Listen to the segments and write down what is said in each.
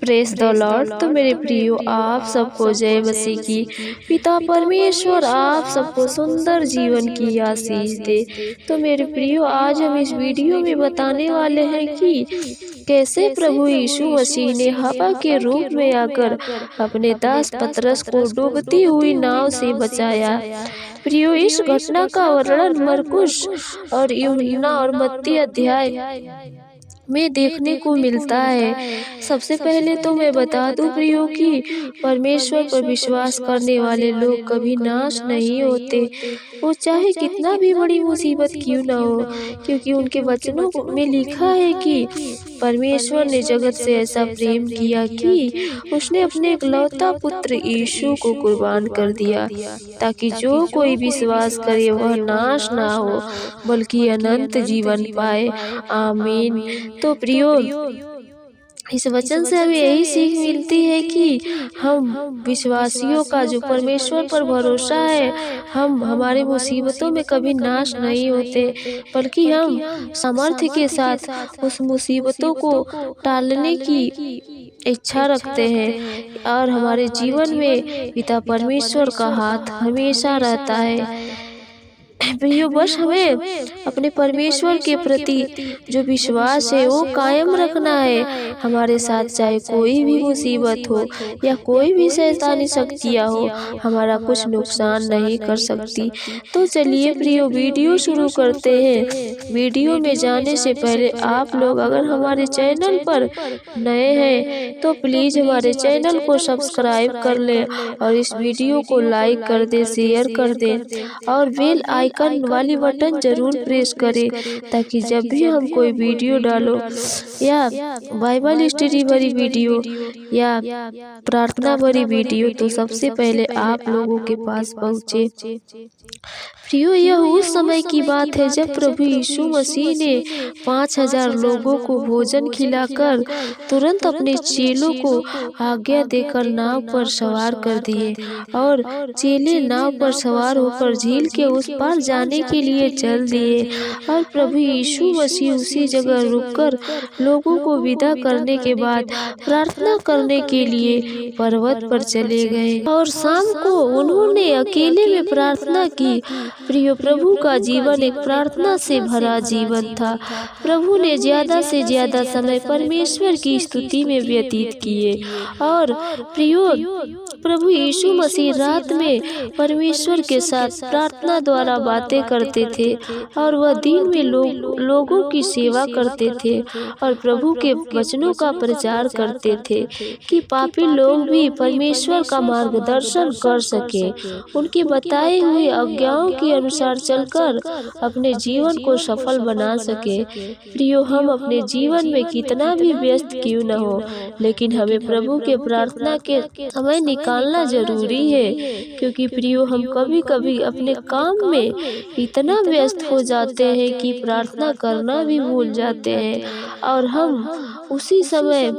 Press the Lord. तो मेरे प्रियो, आप सबको जय मसीह की। पिता परमेश्वर आप सबको सुंदर जीवन की आशीष दे। तो मेरे प्रियो, आज हम इस वीडियो में बताने वाले हैं कि कैसे प्रभु यीशु मसीह ने हवा के रूप में आकर अपने दास पतरस को डूबती हुई नाव से बचाया। प्रियो, इस घटना का वर्णन मरकुस और यूहन्ना और मत्ती अध्याय में देखने को मिलता है। सबसे पहले तो मैं बता दूं प्रियो कि परमेश्वर पर विश्वास करने वाले लोग कभी नाश नहीं होते, वो चाहे कितना भी बड़ी मुसीबत क्यों ना हो, क्योंकि उनके वचनों में लिखा है कि परमेश्वर ने जगत से ऐसा प्रेम किया कि उसने अपने इकलौता पुत्र यीशु को कुर्बान कर दिया, ताकि जो कोई विश्वास करे वह नाश ना हो बल्कि अनंत जीवन पाए। आमीन। तो प्रियो, इस वचन से हमें यही सीख मिलती है कि हम विश्वासियों का जो परमेश्वर पर भरोसा है, हम हमारे मुसीबतों में कभी नाश नहीं होते, बल्कि हम सामर्थ्य के साथ उस मुसीबतों को टालने की इच्छा रखते हैं और हमारे जीवन में पिता परमेश्वर का हाथ हमेशा रहता है। प्रियो, बस हमें अपने परमेश्वर के प्रति जो विश्वास है वो कायम रखना है। हमारे साथ चाहे कोई भी मुसीबत हो या कोई भी शैतानी शक्तियाँ हो, हमारा कुछ नुकसान नहीं कर सकती। तो चलिए प्रियो, वीडियो शुरू करते हैं। वीडियो में जाने से पहले आप लोग अगर हमारे चैनल पर नए हैं तो प्लीज हमारे चैनल को सब्सक्राइब कर लें और इस वीडियो को लाइक कर दें, शेयर कर दें और बेल आइकन वाली बटन जरूर प्रेस करें, ताकि जब भी हम कोई वीडियो डालो या बाइबल स्टडी भरी वीडियो या प्रार्थना भरी वीडियो तो सबसे पहले आप लोगों के पास पहुंचे। प्रियो, यह उस समय की बात है जब प्रभु यीशु मसीह ने 5000 लोगों को भोजन खिलाकर तुरंत अपने चेलों को आज्ञा देकर नाव पर सवार कर दिए और चेले नाव पर सवार होकर झील के उस पार जाने के लिए चल दिए और प्रभु यीशु मसीह उसी जगह रुककर लोगों को विदा करने के बाद प्रार्थना करने के लिए पर्वत पर चले गए और शाम को उन्होंने अकेले में प्रार्थना की। प्रियो, प्रभु का जीवन एक प्रार्थना से भरा जीवन था। प्रभु ने ज्यादा से ज्यादा समय परमेश्वर की स्तुति में व्यतीत किए और प्रियो, प्रभु यीशु मसीह रात में परमेश्वर के साथ प्रार्थना द्वारा बातें करते थे और वह दिन में लोगों की सेवा करते थे और प्रभु के वचनों का प्रचार करते थे कि पापी लोग भी परमेश्वर का मार्गदर्शन कर सके, उनके बताए हुए आज्ञाओं के अनुसार चलकर अपने जीवन को सफल बना सके। प्रियो, हम अपने जीवन में कितना भी व्यस्त क्यों न हो, लेकिन हमें प्रभु के प्रार्थना के समय निकालना जरूरी है, क्योंकि प्रियो, हम कभी कभी अपने काम में इतना व्यस्त हो जाते हैं कि प्रार्थना करना भी भूल जाते हैं और हम उसी समय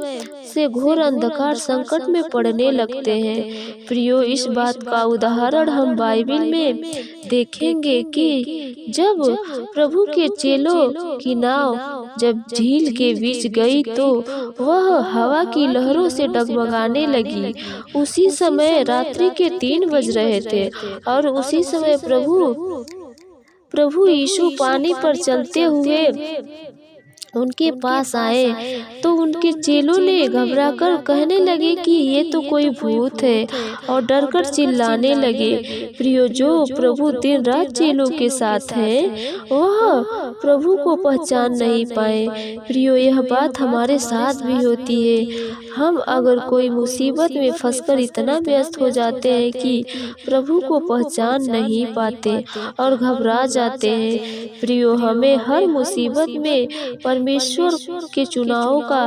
से घोर अंधकार संकट में पड़ने लगते हैं। प्रियो, इस बात का उदाहरण हम बाइबल में देखेंगे कि जब प्रभु के चेलों की नाव जब झील के बीच गई तो वह हवा की लहरों से डगमगाने लगी। उसी समय रात्रि के 3 बज रहे थे और उसी समय प्रभु यीशु पानी पर चलते हुए उनके पास आए तो उनके चेलों ने घबराकर कहने लगे कि ये तो कोई भूत है और डरकर चिल्लाने लगे। प्रियो, जो प्रभु दिन रात चेलों के साथ है वह प्रभु को पहचान नहीं पाए। प्रियो, यह बात हमारे साथ भी होती है। हम अगर कोई मुसीबत में फंसकर इतना व्यस्त हो जाते हैं कि प्रभु को पहचान नहीं पाते और घबरा जाते हैं। प्रियो, हमें हर मुसीबत में परमेश्वर के चुनावों का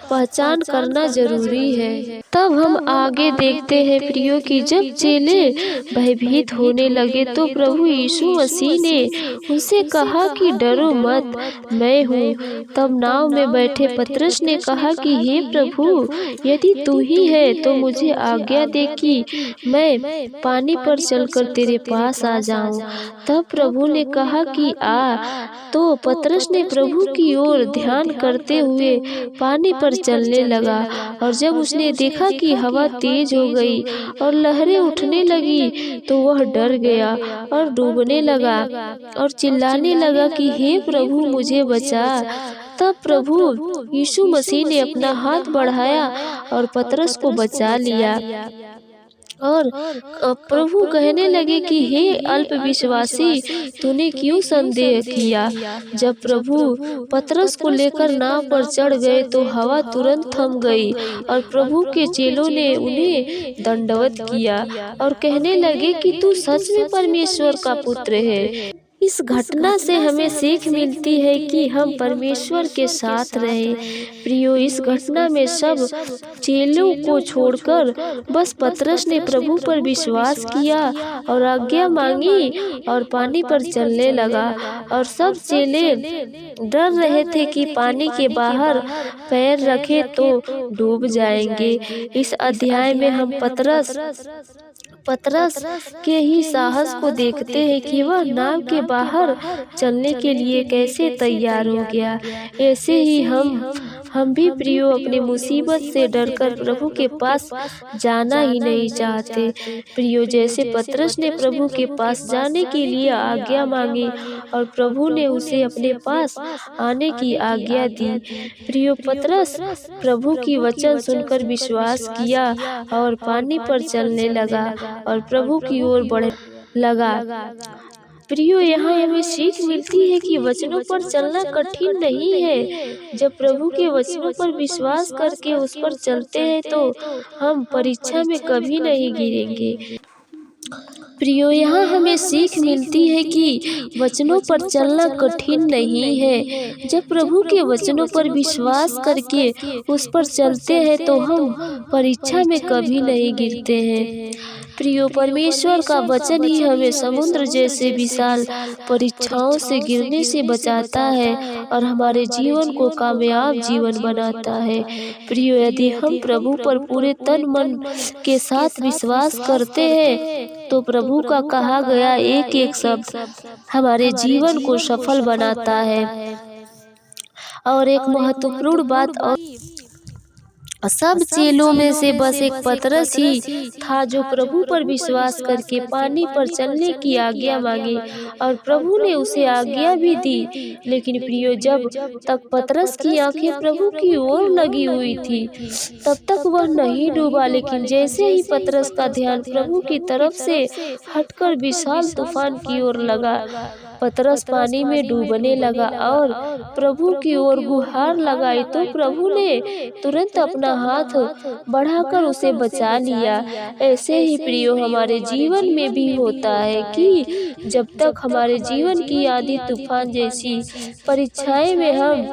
पहचान करना जरूरी है। तब हम आगे देखते हैं प्रियो कि जब चेले भयभीत होने लगे तो प्रभु यीशु मसीह ने उनसे कहा कि डरो डरो मत, मैं हूँ। तब नाव में बैठे पतरस ने कहा कि हे प्रभु, यदि तू ही है तो मुझे आज्ञा दे कि मैं पानी पर चलकर तेरे पास आ जाऊं। तब प्रभु ने कहा कि आ। तो पतरस ने प्रभु की ओर ध्यान करते हुए पानी पर चलने लगा, और जब उसने देखा कि हवा तेज हो गई और लहरें उठने लगी तो वह डर गया और डूबने लगा और चिल्लाने लगा कि हे प्रभु, मुझे बचा। तब प्रभु यीशु मसीह ने अपना हाथ बढ़ाया और पतरस को बचा लिया। और प्रभु कहने लगे कि हे अल्पविश्वासी, तूने क्यों संदेह किया। जब प्रभु पतरस को लेकर नाव पर चढ़ गए तो हवा तुरंत थम गई, और प्रभु के चेलों ने उन्हें दंडवत किया और कहने लगे कि तू सच में परमेश्वर का पुत्र है। इस घटना से हमें सीख मिलती है कि हम परमेश्वर के साथ रहें। प्रियो, इस घटना में सब चेलों को छोड़कर बस पतरस ने प्रभु पर विश्वास किया और आज्ञा मांगी और पानी पर चलने लगा। और सब चेले डर रहे थे कि पानी के बाहर पैर रखे तो डूब जाएंगे। इस अध्याय में हम पतरस के ही साहस को देखते हैं कि वह नाव के बाहर चलने के लिए कैसे तैयार हो गया। ऐसे ही हम भी प्रियो अपने मुसीबत से डरकर प्रभु के पास जाना ही नहीं चाहते। प्रियो, जैसे पतरस ने प्रभु के पास जाने के लिए आज्ञा मांगी और प्रभु ने उसे अपने पास आने की आज्ञा दी। प्रियो, पतरस प्रभु की वचन सुनकर विश्वास किया और पानी पर चलने लगा और प्रभु की ओर बढ़ने लगा। प्रियो, यहाँ हमें सीख मिलती है कि वचनों पर चलना कठिन नहीं है। जब प्रभु के वचनों पर विश्वास करके उस पर चलते हैं तो हम परीक्षा में कभी नहीं गिरेंगे। प्रियो, यहाँ हमें सीख मिलती है कि वचनों पर चलना कठिन नहीं है। जब प्रभु के वचनों पर विश्वास करके उस पर चलते हैं तो हम परीक्षा में कभी नहीं गिरते हैं। प्रियो, परमेश्वर का वचन ही हमें समुद्र जैसे विशाल परीक्षाओं से गिरने से बचाता है और हमारे जीवन को कामयाब जीवन बनाता है। प्रियो, यदि हम प्रभु पर पूरे तन मन के साथ विश्वास करते हैं तो प्रभु का कहा गया एक एक शब्द हमारे जीवन को सफल बनाता है। और एक महत्वपूर्ण बात, और सब चेलों में से बस एक पतरस ही था जो प्रभु पर विश्वास करके पानी पर चलने की आज्ञा मांगी और प्रभु ने उसे आज्ञा भी दी। लेकिन प्रियो, जब तक पतरस की आंखें प्रभु की ओर लगी हुई थी तब तक वह नहीं डूबा। लेकिन जैसे ही पतरस का ध्यान प्रभु की तरफ से हटकर विशाल तूफान की ओर लगा, पतरस पानी में डूबने लगा और प्रभु की ओर गुहार लगाई तो प्रभु ने तुरंत अपना हाथ बढ़ाकर उसे बचा लिया। ऐसे ही प्रियो, हमारे जीवन में भी होता है कि जब तक हमारे जीवन की आंधी तूफान जैसी परीक्षाएं में हम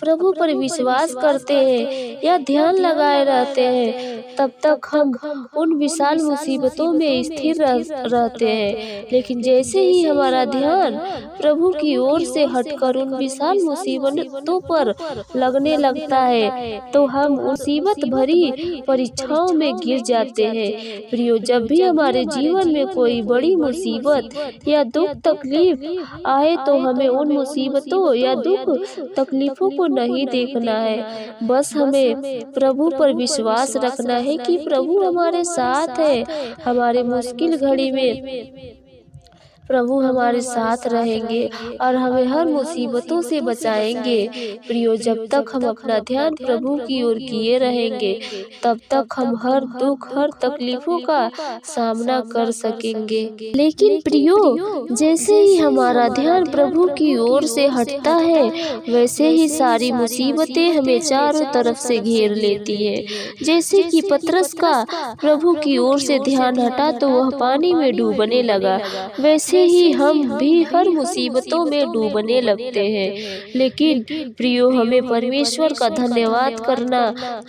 प्रभु पर विश्वास करते हैं या ध्यान लगाए रहते हैं, तब तक हम उन विशाल मुसीबतों में स्थिर रहते हैं। लेकिन जैसे ही हमारा ध्यान प्रभु की ओर से हटकर उन विशाल मुसीबतों पर लगने लगता है तो हम मुसीबत भरी परीक्षाओं में गिर जाते हैं। प्रियो, जब भी हमारे जीवन में कोई बड़ी मुसीबत या दुख तकलीफ आए तो हमें उन मुसीबतों या दुख तकलीफों को नहीं देखना है। बस हमें प्रभु पर विश्वास रखना है कि प्रभु हमारे साथ है। हमारे मुश्किल घड़ी में प्रभु हमारे साथ रहेंगे और हमें हर मुसीबतों से बचाएंगे। प्रियो, जब तक हम अपना ध्यान प्रभु की ओर किए रहेंगे तब तक हम हर दुख, हर तकलीफों का सामना कर सकेंगे। लेकिन प्रियो, जैसे ही हमारा ध्यान प्रभु की ओर से हटता है वैसे ही सारी मुसीबतें हमें चारों तरफ से घेर लेती है। जैसे कि पतरस का प्रभु की ओर से ध्यान हटा तो वह पानी में डूबने लगा, वैसे ही हम भी हर मुसीबतों में डूबने लगते हैं। लेकिन प्रियो, हमें परमेश्वर का धन्यवाद करना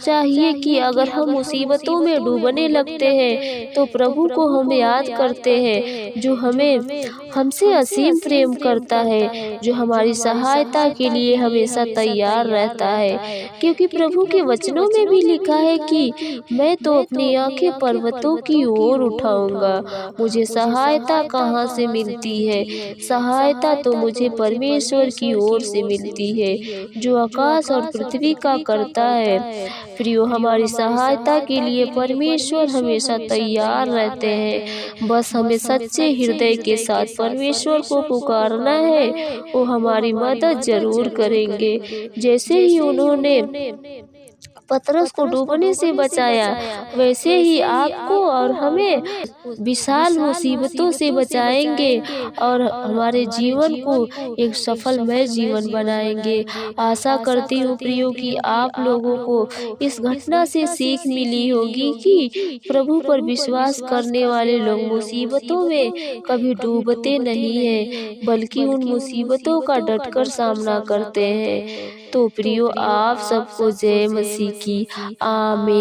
चाहिए कि अगर हम मुसीबतों में डूबने लगते हैं तो प्रभु को हम याद करते हैं, जो हमें हमसे असीम प्रेम करता है, जो हमारी सहायता के लिए हमेशा तैयार रहता है। क्योंकि प्रभु के वचनों में भी लिखा है कि मैं तो अपनी आंखें पर्वतों की ओर उठाऊंगा, मुझे सहायता कहाँ से मिलती है। सहायता तो मुझे परमेश्वर की ओर से मिलती है, जो आकाश और पृथ्वी का करता है। प्रियो, हमारी सहायता के लिए परमेश्वर हमेशा तैयार रहते हैं। बस हमें सच्चे हृदय के साथ परमेश्वर को पुकारना है, वो हमारी मदद जरूर करेंगे। जैसे ही उन्होंने पतरस को डूबने से बचाया, वैसे ही आपको और हमें विशाल मुसीबतों से बचाएंगे और हमारे जीवन को एक सफलमय जीवन बनाएंगे। आशा करती हूँ प्रियो कि आप लोगों को इस घटना से सीख मिली होगी कि प्रभु पर विश्वास करने वाले लोग मुसीबतों में कभी डूबते नहीं हैं, बल्कि उन मुसीबतों का डटकर सामना करते हैं। तो प्रियो, आप सबको जय मसीह की। आमीन।